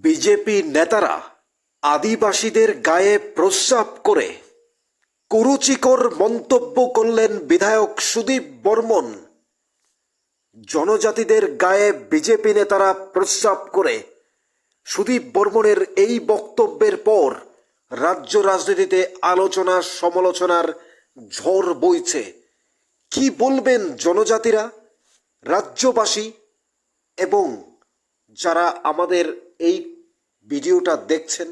BJP নেতারা আদিবাসীদের গায়ে প্রস্রাব করে কুরুচিকর মন্তব্য করলেন বিধায়ক সুদীপ বর্মন। জনজাতিদের গায়ে বিজেপি নেতারা প্রস্রাব করে সুদীপ বর্মনের এই বক্তব্যের পর রাজ্য রাজনীতিতে আলোচনা সমালোচনার ঝড় বইছে। কি বলবেন জনজাতিরা, রাজ্যবাসী এবং যারা আমাদের এই ভিডিওটা দেখছেন?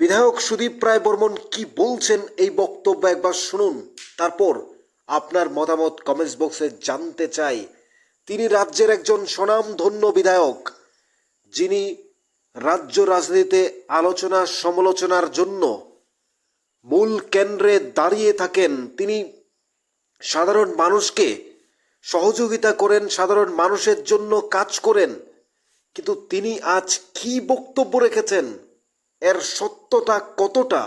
বিধায়ক সুদীপ রায় বর্মন কি বলছেন এই বক্তব্য একবার শুনুন, তারপর আপনার মতামত কমেন্টস বক্সে জানতে চাই। তিনি রাজ্যের একজন স্বনামধন্য বিধায়ক, যিনি রাজ্য রাজনীতিতে আলোচনা সমালোচনার জন্য মূল কেন্দ্রে দাঁড়িয়ে থাকেন। তিনি সাধারণ মানুষকে সহযোগিতা করেন, সাধারণ মানুষের জন্য কাজ করেন। কিন্তু তিনি আজ কি বক্তব্য রেখেছেন, এর সত্যতা কতটা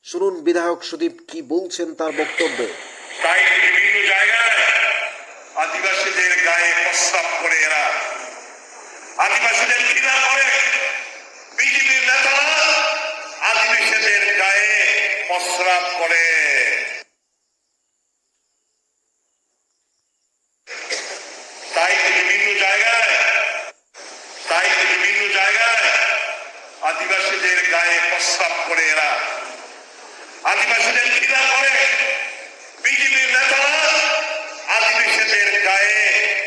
শুনুন বিধায়ক সুদীপ কি বলছেন তার বক্তব্যে। তাই বিভিন্ন জায়গায় আদিবাসীদের গায়ে প্রস্রাব করে এরা আদিবাসীদের ঘৃণা করে। বিজেপির নেতারা আদিবাসীদের গায়ে প্রস্রাব করে। তাই বিভিন্ন জায়গায় আদিবাসীদের গায়ে প্রস্রাব করে এরা আদিবাসীদের ঘৃণা করে। বিজেপির নেতারা আদিবাসীদের গায়ে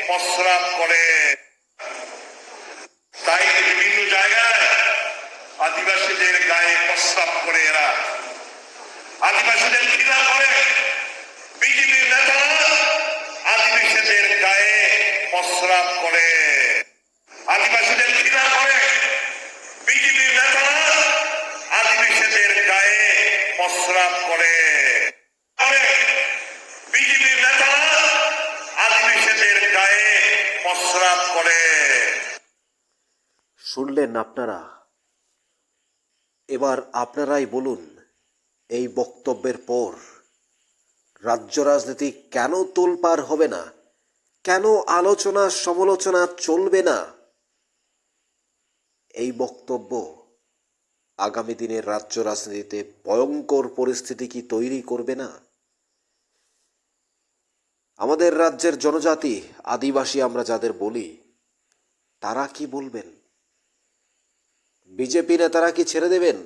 প্রস্রাব করে। তাই বিভিন্ন জায়গায় আদিবাসীদের গায়ে প্রস্রাব করে এরা আদিবাসীদের ঘৃণা করে। বিজেপির নেতারা আদিবাসীদের গায়ে প্রস্রাব করে। আদিবাসীদের ঘৃণা করে। বিজেপির নেতারা আদিবাসীদের গায়ে প্রস্রাব করে। বিজেপির নেতারা আদিবাসীদের গায়ে প্রস্রাব করে। শুনলেন আপনারা, এবার আপনারাই বলুন এই বক্তব্যের পর রাজ্য রাজনীতি কেন তোলপাড় হবে না, কেন আলোচনা সমালোচনা চলবে না? এই বক্তব্য আগামী দিনের রাজ্য রাজনীতিতে ভয়ঙ্কর পরিস্থিতি কি তৈরি করবে না? আমাদের রাজ্যের জনজাতি আদিবাসী আমরা যাদের বলি, তারা কি বলবেন? বিজেপি নেতারা কি ছেড়ে দেবেন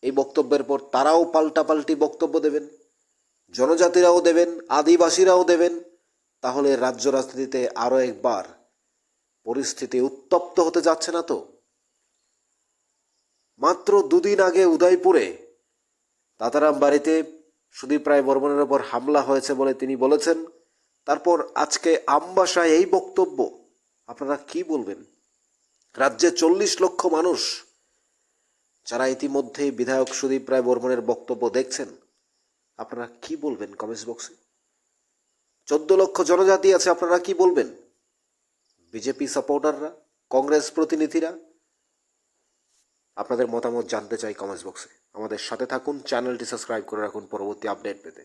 এই বক্তব্যের পর? তারাও পাল্টাপাল্টি বক্তব্য দেবেন, জনজাতিরাও দেবেন, আদিবাসীরাও দেবেন। তাহলে রাজ্য রাজনীতিতে আরো একবার পরিস্থিতি উত্তপ্ত হতে যাচ্ছে না তো? মাত্র দুদিন আগে উদয়পুরে তাতারাম বাড়িতে সুদীপ রায় বর্মনের ওপর হামলা হয়েছে বলে তিনি বলেছেন। তারপর আজকে আমবাসায় এই বক্তব্য। আপনারা কি বলবেন? রাজ্যে 40 লক্ষ মানুষ যারা ইতিমধ্যে বিধায়ক সুদীপ রায় বর্মনের বক্তব্য দেখছেন, আপনারা কি বলবেন কমেন্টস বক্সে? 14 লক্ষ জনজাতি আছে, আপনারা কি বলবেন? বিজেপি সাপোর্টাররা, কংগ্রেস প্রতিনিধিরা, আপনাদের মতামত জানতে চাই কমেন্টস বক্সে। আমাদের সাথে থাকুন, চ্যানেলটি সাবস্ক্রাইব করে রাখুন পরবর্তী আপডেট পেতে।